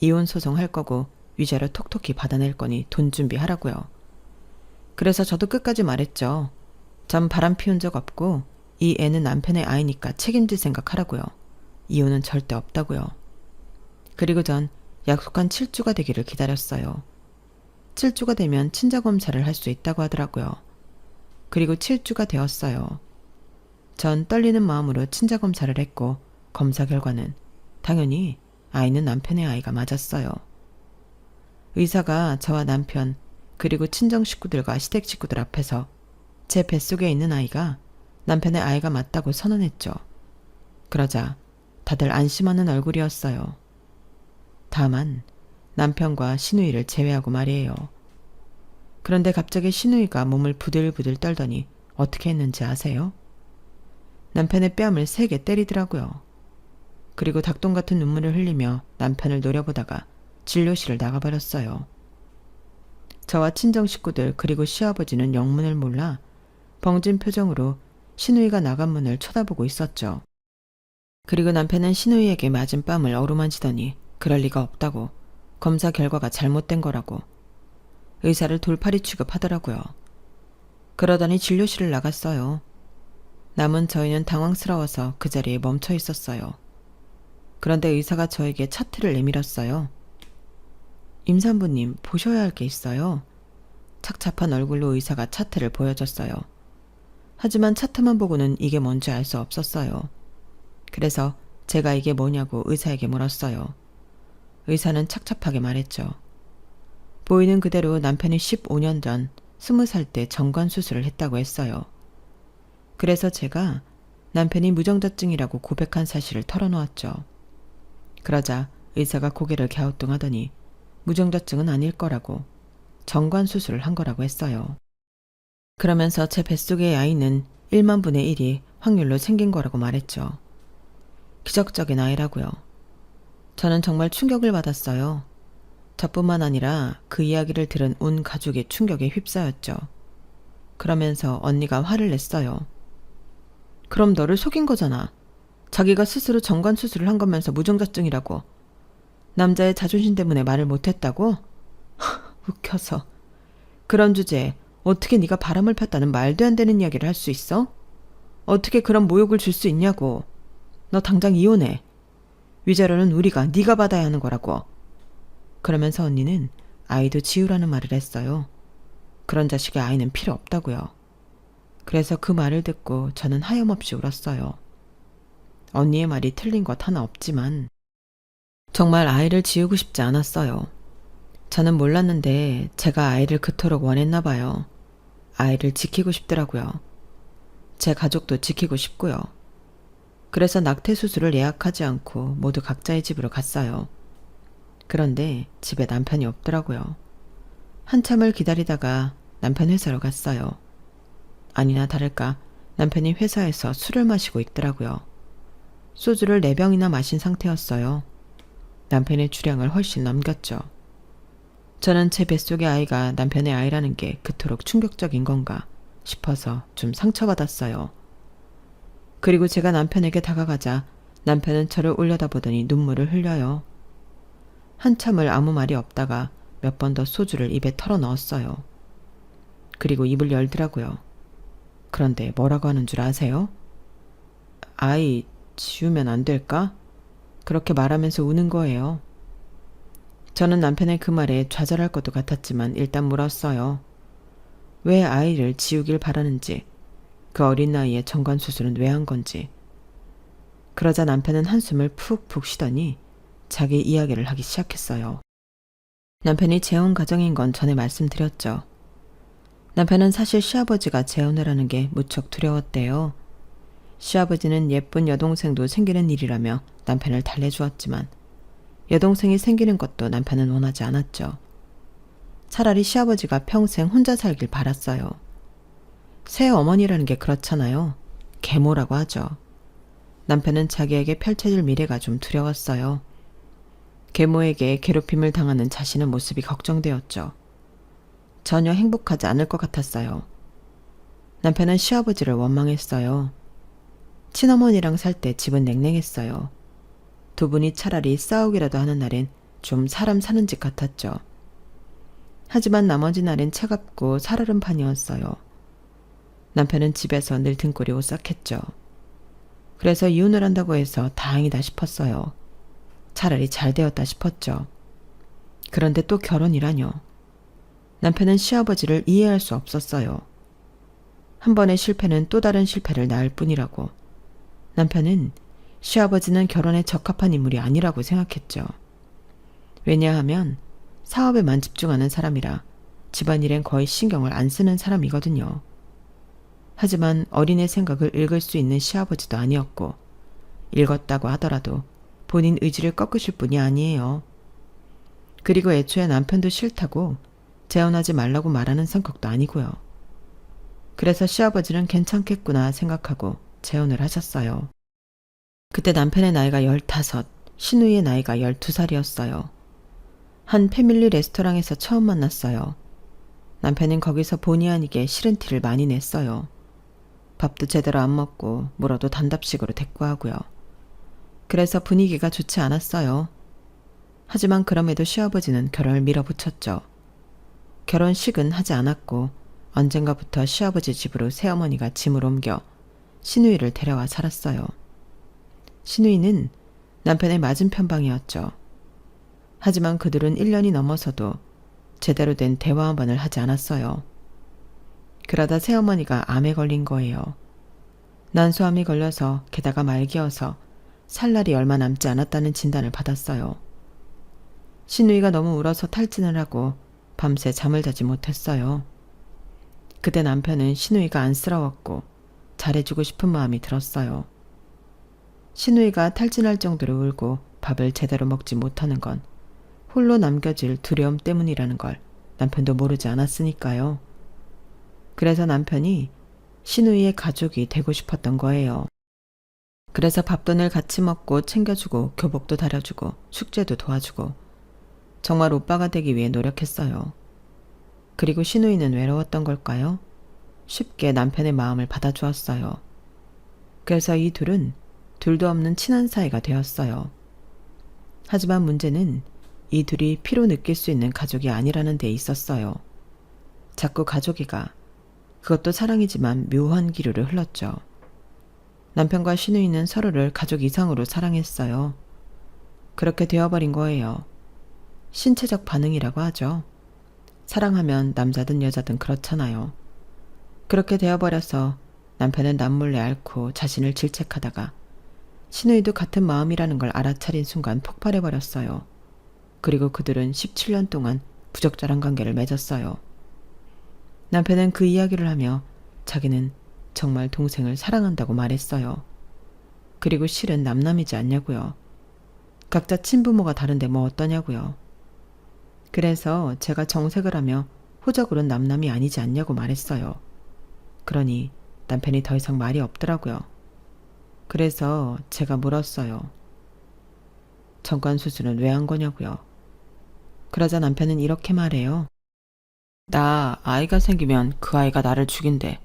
이혼 소송할 거고 위자료 톡톡히 받아낼 거니 돈 준비하라고요. 그래서 저도 끝까지 말했죠. 전 바람 피운 적 없고 이 애는 남편의 아이니까 책임질 생각하라고요. 이혼은 절대 없다고요. 그리고 전 약속한 7주가 되기를 기다렸어요. 7주가 되면 친자검사를 할 수 있다고 하더라고요. 그리고 7주가 되었어요. 전 떨리는 마음으로 친자검사를 했고 검사 결과는 당연히 아이는 남편의 아이가 맞았어요. 의사가 저와 남편 그리고 친정 식구들과 시댁 식구들 앞에서 제 뱃속에 있는 아이가 남편의 아이가 맞다고 선언했죠. 그러자 다들 안심하는 얼굴이었어요. 다만 남편과 시누이를 제외하고 말이에요. 그런데 갑자기 시누이가 몸을 부들부들 떨더니 어떻게 했는지 아세요? 남편의 뺨을 세게 때리더라고요. 그리고 닭똥 같은 눈물을 흘리며 남편을 노려보다가 진료실을 나가버렸어요. 저와 친정 식구들 그리고 시아버지는 영문을 몰라 벙진 표정으로 시누이가 나간 문을 쳐다보고 있었죠. 그리고 남편은 시누이에게 맞은 뺨을 어루만지더니 그럴 리가 없다고, 검사 결과가 잘못된 거라고 의사를 돌팔이 취급하더라고요. 그러더니 진료실을 나갔어요. 남은 저희는 당황스러워서 그 자리에 멈춰 있었어요. 그런데 의사가 저에게 차트를 내밀었어요. 임산부님, 보셔야 할 게 있어요. 착잡한 얼굴로 의사가 차트를 보여줬어요. 하지만 차트만 보고는 이게 뭔지 알 수 없었어요. 그래서 제가 이게 뭐냐고 의사에게 물었어요. 의사는 착잡하게 말했죠. 보이는 그대로 남편이 15년 전 20살 때 정관 수술을 했다고 했어요. 그래서 제가 남편이 무정자증이라고 고백한 사실을 털어놓았죠. 그러자 의사가 고개를 갸우뚱하더니 무정자증은 아닐 거라고, 정관 수술을 한 거라고 했어요. 그러면서 제 뱃속의 아이는 1만 분의 1이 확률로 생긴 거라고 말했죠. 기적적인 아이라고요. 저는 정말 충격을 받았어요. 저뿐만 아니라 그 이야기를 들은 온 가족이 충격에 휩싸였죠. 그러면서 언니가 화를 냈어요. 그럼 너를 속인 거잖아. 자기가 스스로 정관 수술을 한 거면서 무정자증이라고. 남자의 자존심 때문에 말을 못했다고? 웃겨서. 그런 주제에 어떻게 네가 바람을 폈다는 말도 안 되는 이야기를 할 수 있어? 어떻게 그런 모욕을 줄 수 있냐고. 너 당장 이혼해. 위자료는 우리가, 네가 받아야 하는 거라고. 그러면서 언니는 아이도 지우라는 말을 했어요. 그런 자식의 아이는 필요 없다고요. 그래서 그 말을 듣고 저는 하염없이 울었어요. 언니의 말이 틀린 것 하나 없지만 정말 아이를 지우고 싶지 않았어요. 저는 몰랐는데 제가 아이를 그토록 원했나 봐요. 아이를 지키고 싶더라고요. 제 가족도 지키고 싶고요. 그래서 낙태 수술을 예약하지 않고 모두 각자의 집으로 갔어요. 그런데 집에 남편이 없더라고요. 한참을 기다리다가 남편 회사로 갔어요. 아니나 다를까 남편이 회사에서 술을 마시고 있더라고요. 소주를 4병이나 마신 상태였어요. 남편의 주량을 훨씬 넘겼죠. 저는 제 뱃속의 아이가 남편의 아이라는 게 그토록 충격적인 건가 싶어서 좀 상처받았어요. 그리고 제가 남편에게 다가가자 남편은 저를 올려다보더니 눈물을 흘려요. 한참을 아무 말이 없다가 몇 번 더 소주를 입에 털어 넣었어요. 그리고 입을 열더라고요. 그런데 뭐라고 하는 줄 아세요? 아이 지우면 안 될까? 그렇게 말하면서 우는 거예요. 저는 남편의 그 말에 좌절할 것도 같았지만 일단 물었어요. 왜 아이를 지우길 바라는지, 그 어린 나이에 정관수술은 왜 한 건지. 그러자 남편은 한숨을 푹푹 쉬더니 자기 이야기를 하기 시작했어요. 남편이 재혼 가정인 건 전에 말씀드렸죠. 남편은 사실 시아버지가 재혼을 하는 게 무척 두려웠대요. 시아버지는 예쁜 여동생도 생기는 일이라며 남편을 달래주었지만 여동생이 생기는 것도 남편은 원하지 않았죠. 차라리 시아버지가 평생 혼자 살길 바랐어요. 새 어머니라는 게 그렇잖아요. 계모라고 하죠. 남편은 자기에게 펼쳐질 미래가 좀 두려웠어요. 계모에게 괴롭힘을 당하는 자신의 모습이 걱정되었죠. 전혀 행복하지 않을 것 같았어요. 남편은 시아버지를 원망했어요. 친어머니랑 살 때 집은 냉랭했어요. 두 분이 차라리 싸우기라도 하는 날엔 좀 사람 사는 집 같았죠. 하지만 나머지 날엔 차갑고 살얼음 판이었어요. 남편은 집에서 늘 등골이 오싹했죠. 그래서 이혼을 한다고 해서 다행이다 싶었어요. 차라리 잘 되었다 싶었죠. 그런데 또 결혼이라뇨. 남편은 시아버지를 이해할 수 없었어요. 한 번의 실패는 또 다른 실패를 낳을 뿐이라고. 남편은 시아버지는 결혼에 적합한 인물이 아니라고 생각했죠. 왜냐하면 사업에만 집중하는 사람이라 집안일엔 거의 신경을 안 쓰는 사람이거든요. 하지만 어린애 생각을 읽을 수 있는 시아버지도 아니었고 읽었다고 하더라도 본인 의지를 꺾으실 분이 아니에요. 그리고 애초에 남편도 싫다고 재혼하지 말라고 말하는 성격도 아니고요. 그래서 시아버지는 괜찮겠구나 생각하고 재혼을 하셨어요. 그때 남편의 나이가 15, 시누이의 나이가 12살이었어요. 한 패밀리 레스토랑에서 처음 만났어요. 남편은 거기서 본의 아니게 싫은 티를 많이 냈어요. 밥도 제대로 안 먹고 물어도 단답식으로 대꾸하고요. 그래서 분위기가 좋지 않았어요. 하지만 그럼에도 시아버지는 결혼을 밀어붙였죠. 결혼식은 하지 않았고 언젠가부터 시아버지 집으로 새어머니가 짐을 옮겨 시누이를 데려와 살았어요. 시누이는 남편의 맞은편 방이었죠. 하지만 그들은 1년이 넘어서도 제대로 된 대화 한 번을 하지 않았어요. 그러다 새어머니가 암에 걸린 거예요. 난소암이 걸려서 게다가 말기여서 살 날이 얼마 남지 않았다는 진단을 받았어요. 신우이가 너무 울어서 탈진을 하고 밤새 잠을 자지 못했어요. 그때 남편은 신우이가 안쓰러웠고 잘해주고 싶은 마음이 들었어요. 신우이가 탈진할 정도로 울고 밥을 제대로 먹지 못하는 건 홀로 남겨질 두려움 때문이라는 걸 남편도 모르지 않았으니까요. 그래서 남편이 신우이의 가족이 되고 싶었던 거예요. 그래서 밥돈을 같이 먹고 챙겨주고 교복도 다려주고 숙제도 도와주고 정말 오빠가 되기 위해 노력했어요. 그리고 신우이는 외로웠던 걸까요? 쉽게 남편의 마음을 받아주었어요. 그래서 이 둘은 둘도 없는 친한 사이가 되었어요. 하지만 문제는 이 둘이 피로 느낄 수 있는 가족이 아니라는 데 있었어요. 자꾸 가족이가, 그것도 사랑이지만 묘한 기류를 흘렀죠. 남편과 신우이는 서로를 가족 이상으로 사랑했어요. 그렇게 되어버린 거예요. 신체적 반응이라고 하죠. 사랑하면 남자든 여자든 그렇잖아요. 그렇게 되어버려서 남편은 남몰래 앓고 자신을 질책하다가 신우이도 같은 마음이라는 걸 알아차린 순간 폭발해버렸어요. 그리고 그들은 17년 동안 부적절한 관계를 맺었어요. 남편은 그 이야기를 하며 자기는 정말 동생을 사랑한다고 말했어요. 그리고 실은 남남이지 않냐고요. 각자 친부모가 다른데 뭐 어떠냐고요. 그래서 제가 정색을 하며 호적으로는 남남이 아니지 않냐고 말했어요. 그러니 남편이 더 이상 말이 없더라고요. 그래서 제가 물었어요. 정관 수술은 왜 한 거냐고요. 그러자 남편은 이렇게 말해요. 나 아이가 생기면 그 아이가 나를 죽인대.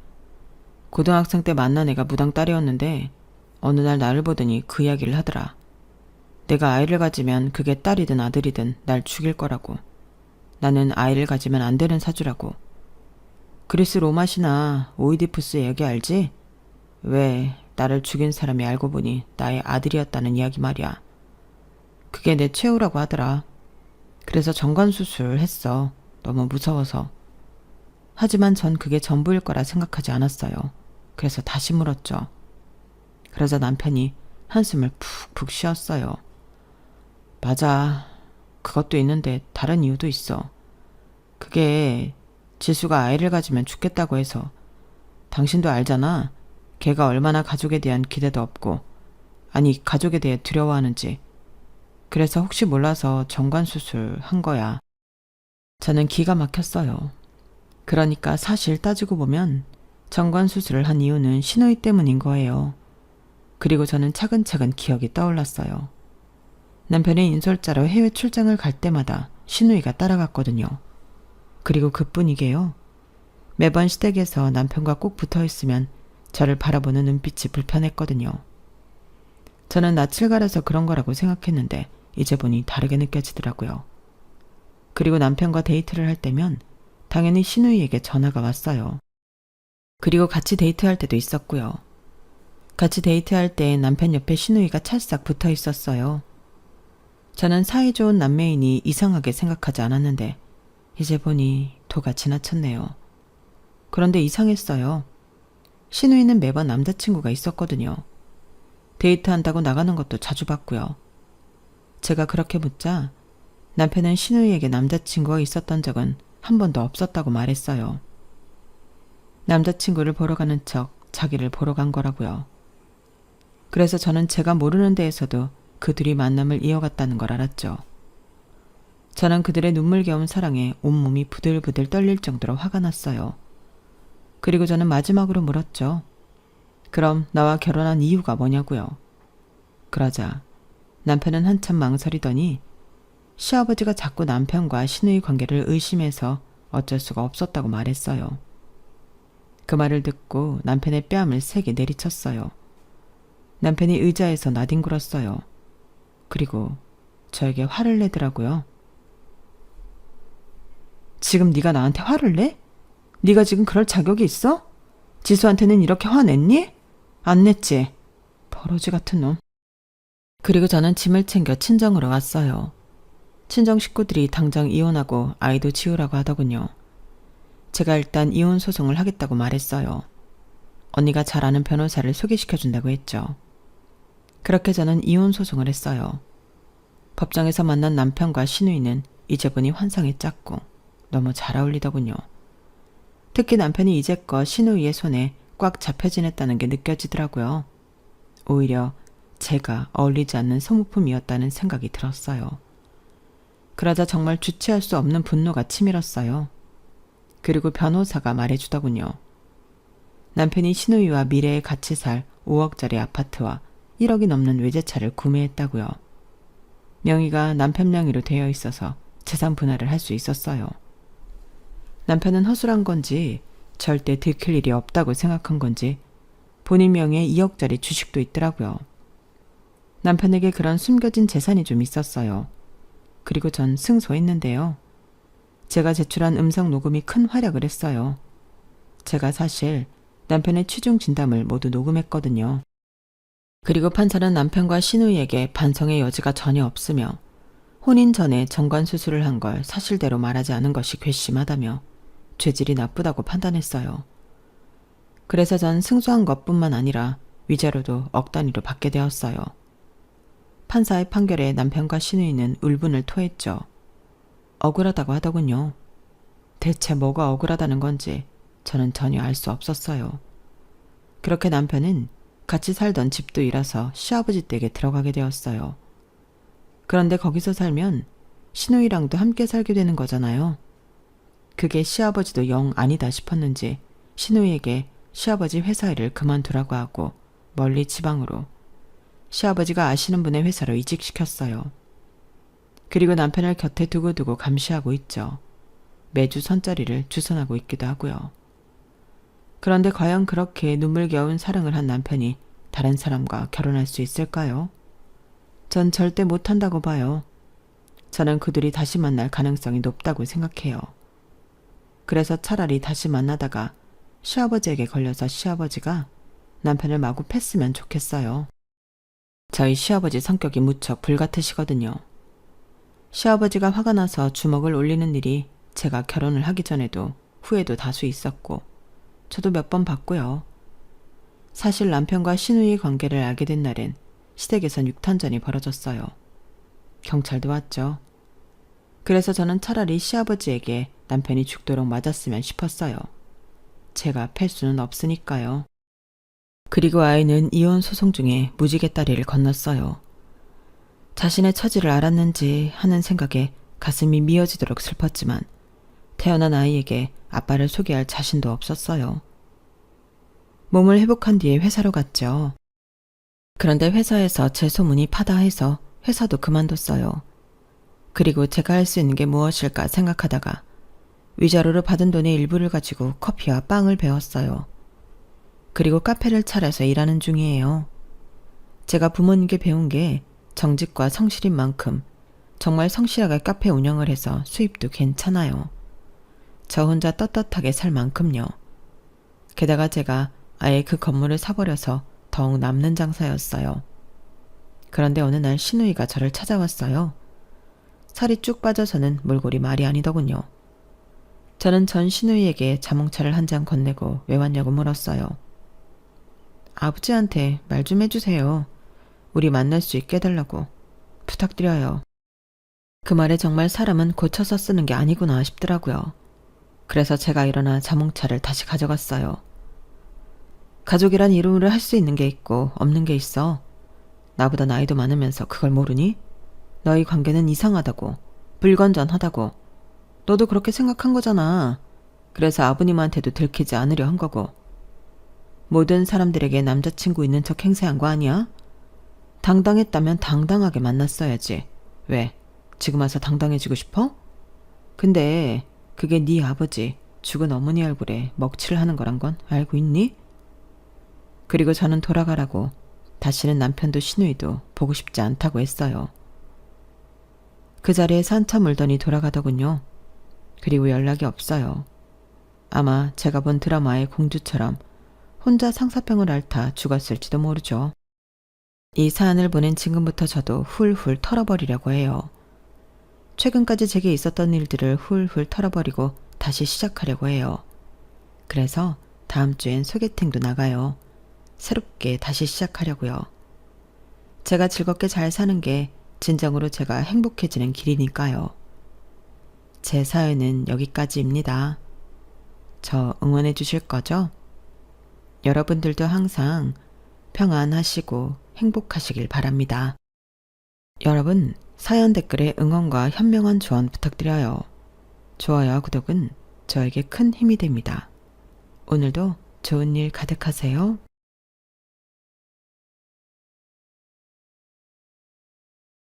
고등학생 때 만난 애가 무당 딸이었는데 어느 날 나를 보더니 그 이야기를 하더라. 내가 아이를 가지면 그게 딸이든 아들이든 날 죽일 거라고. 나는 아이를 가지면 안 되는 사주라고. 그리스 로마 신화 오이디푸스 얘기 알지? 왜 나를 죽인 사람이 알고 보니 나의 아들이었다는 이야기 말이야. 그게 내 최후라고 하더라. 그래서 정관수술 했어. 너무 무서워서. 하지만 전 그게 전부일 거라 생각하지 않았어요. 그래서 다시 물었죠. 그러자 남편이 한숨을 푹푹 쉬었어요. 맞아. 그것도 있는데 다른 이유도 있어. 그게 지수가 아이를 가지면 죽겠다고 해서. 당신도 알잖아. 걔가 얼마나 가족에 대한 기대도 없고, 아니 가족에 대해 두려워하는지. 그래서 혹시 몰라서 정관수술 한 거야. 저는 기가 막혔어요. 그러니까 사실 따지고 보면 정관수술을 한 이유는 신우이 때문인 거예요. 그리고 저는 차근차근 기억이 떠올랐어요. 남편의 인솔자로 해외 출장을 갈 때마다 신우이가 따라갔거든요. 그리고 그뿐이게요. 매번 시댁에서 남편과 꼭 붙어있으면 저를 바라보는 눈빛이 불편했거든요. 저는 낯을 가려서 그런 거라고 생각했는데 이제 보니 다르게 느껴지더라고요. 그리고 남편과 데이트를 할 때면 당연히 신우이에게 전화가 왔어요. 그리고 같이 데이트할 때도 있었고요. 같이 데이트할 때 남편 옆에 신우이가 찰싹 붙어 있었어요. 저는 사이좋은 남매인이 이상하게 생각하지 않았는데 이제 보니 도가 지나쳤네요. 그런데 이상했어요. 신우이는 매번 남자친구가 있었거든요. 데이트한다고 나가는 것도 자주 봤고요. 제가 그렇게 묻자 남편은 신우이에게 남자친구가 있었던 적은 한 번도 없었다고 말했어요. 남자친구를 보러 가는 척 자기를 보러 간 거라고요. 그래서 저는 제가 모르는 데에서도 그 둘이 만남을 이어갔다는 걸 알았죠. 저는 그들의 눈물겨운 사랑에 온몸이 부들부들 떨릴 정도로 화가 났어요. 그리고 저는 마지막으로 물었죠. 그럼 나와 결혼한 이유가 뭐냐고요. 그러자 남편은 한참 망설이더니 시아버지가 자꾸 남편과 신우이 관계를 의심해서 어쩔 수가 없었다고 말했어요. 그 말을 듣고 남편의 뺨을 세게 내리쳤어요. 남편이 의자에서 나뒹굴었어요. 그리고 저에게 화를 내더라고요. 지금 네가 나한테 화를 내? 네가 지금 그럴 자격이 있어? 지수한테는 이렇게 화냈니? 안 냈지? 버러지 같은 놈. 그리고 저는 짐을 챙겨 친정으로 왔어요. 친정 식구들이 당장 이혼하고 아이도 지우라고 하더군요. 제가 일단 이혼 소송을 하겠다고 말했어요. 언니가 잘 아는 변호사를 소개시켜준다고 했죠. 그렇게 저는 이혼 소송을 했어요. 법정에서 만난 남편과 시누이는 이제 보니 환상에 짝꿍, 너무 잘 어울리더군요. 특히 남편이 이제껏 시누이의 손에 꽉 잡혀 지냈다는 게 느껴지더라고요. 오히려 제가 어울리지 않는 소모품이었다는 생각이 들었어요. 그러자 정말 주체할 수 없는 분노가 치밀었어요. 그리고 변호사가 말해주더군요. 남편이 시누이와 미래에 같이 살 5억짜리 아파트와 1억이 넘는 외제차를 구매했다고요. 명의가 남편 명의로 되어 있어서 재산 분할을 할 수 있었어요. 남편은 허술한 건지 절대 들킬 일이 없다고 생각한 건지 본인 명의에 2억짜리 주식도 있더라고요. 남편에게 그런 숨겨진 재산이 좀 있었어요. 그리고 전 승소했는데요. 제가 제출한 음성 녹음이 큰 활약을 했어요. 제가 사실 남편의 취중 진담을 모두 녹음했거든요. 그리고 판사는 남편과 시누이에게 반성의 여지가 전혀 없으며 혼인 전에 정관수술을 한 걸 사실대로 말하지 않은 것이 괘씸하다며 죄질이 나쁘다고 판단했어요. 그래서 전 승소한 것뿐만 아니라 위자료도 억 단위로 받게 되었어요. 판사의 판결에 남편과 시누이는 울분을 토했죠. 억울하다고 하더군요. 대체 뭐가 억울하다는 건지 저는 전혀 알 수 없었어요. 그렇게 남편은 같이 살던 집도 잃어서 시아버지 댁에 들어가게 되었어요. 그런데 거기서 살면 시누이랑도 함께 살게 되는 거잖아요. 그게 시아버지도 영 아니다 싶었는지 시누이에게 시아버지 회사 일을 그만두라고 하고 멀리 지방으로 시아버지가 아시는 분의 회사로 이직시켰어요. 그리고 남편을 곁에 두고두고 감시하고 있죠. 매주 선자리를 주선하고 있기도 하고요. 그런데 과연 그렇게 눈물겨운 사랑을 한 남편이 다른 사람과 결혼할 수 있을까요? 전 절대 못한다고 봐요. 저는 그들이 다시 만날 가능성이 높다고 생각해요. 그래서 차라리 다시 만나다가 시아버지에게 걸려서 시아버지가 남편을 마구 팼으면 좋겠어요. 저희 시아버지 성격이 무척 불같으시거든요. 시아버지가 화가 나서 주먹을 올리는 일이 제가 결혼을 하기 전에도 후에도 다수 있었고 저도 몇 번 봤고요. 사실 남편과 시누이 관계를 알게 된 날엔 시댁에선 육탄전이 벌어졌어요. 경찰도 왔죠. 그래서 저는 차라리 시아버지에게 남편이 죽도록 맞았으면 싶었어요. 제가 팰 수는 없으니까요. 그리고 아이는 이혼 소송 중에 무지개 다리를 건넜어요. 자신의 처지를 알았는지 하는 생각에 가슴이 미어지도록 슬펐지만 태어난 아이에게 아빠를 소개할 자신도 없었어요. 몸을 회복한 뒤에 회사로 갔죠. 그런데 회사에서 제 소문이 파다해서 회사도 그만뒀어요. 그리고 제가 할 수 있는 게 무엇일까 생각하다가 위자료로 받은 돈의 일부를 가지고 커피와 빵을 배웠어요. 그리고 카페를 차려서 일하는 중이에요. 제가 부모님께 배운 게 정직과 성실인 만큼 정말 성실하게 카페 운영을 해서 수입도 괜찮아요. 저 혼자 떳떳하게 살 만큼요. 게다가 제가 아예 그 건물을 사버려서 더욱 남는 장사였어요. 그런데 어느 날 시누이가 저를 찾아왔어요. 살이 쭉 빠져서는 몰골이 말이 아니더군요. 저는 전 시누이에게 자몽차를 한 잔 건네고 왜 왔냐고 물었어요. 아버지한테 말 좀 해주세요. 우리 만날 수 있게 해달라고. 부탁드려요. 그 말에 정말 사람은 고쳐서 쓰는 게 아니구나 싶더라고요. 그래서 제가 일어나 자몽차를 다시 가져갔어요. 가족이란 이름으로 할 수 있는 게 있고 없는 게 있어. 나보다 나이도 많으면서 그걸 모르니? 너희 관계는 이상하다고. 불건전하다고. 너도 그렇게 생각한 거잖아. 그래서 아버님한테도 들키지 않으려 한 거고. 모든 사람들에게 남자친구 있는 척 행세한 거 아니야? 당당했다면 당당하게 만났어야지. 왜? 지금 와서 당당해지고 싶어? 근데 그게 네 아버지 죽은 어머니 얼굴에 먹칠을 하는 거란 건 알고 있니? 그리고 저는 돌아가라고 다시는 남편도 시누이도 보고 싶지 않다고 했어요. 그 자리에서 한참 울더니 돌아가더군요. 그리고 연락이 없어요. 아마 제가 본 드라마의 공주처럼 혼자 상사병을 앓다 죽었을지도 모르죠. 이 사안을 보낸 지금부터 저도 훌훌 털어버리려고 해요. 최근까지 제게 있었던 일들을 훌훌 털어버리고 다시 시작하려고 해요. 그래서 다음 주엔 소개팅도 나가요. 새롭게 다시 시작하려고요. 제가 즐겁게 잘 사는 게 진정으로 제가 행복해지는 길이니까요. 제 사연은 여기까지입니다. 저 응원해 주실 거죠? 여러분들도 항상 평안하시고 행복하시길 바랍니다. 여러분, 사연 댓글에 응원과 현명한 조언 부탁드려요. 좋아요와 구독은 저에게 큰 힘이 됩니다. 오늘도 좋은 일 가득하세요.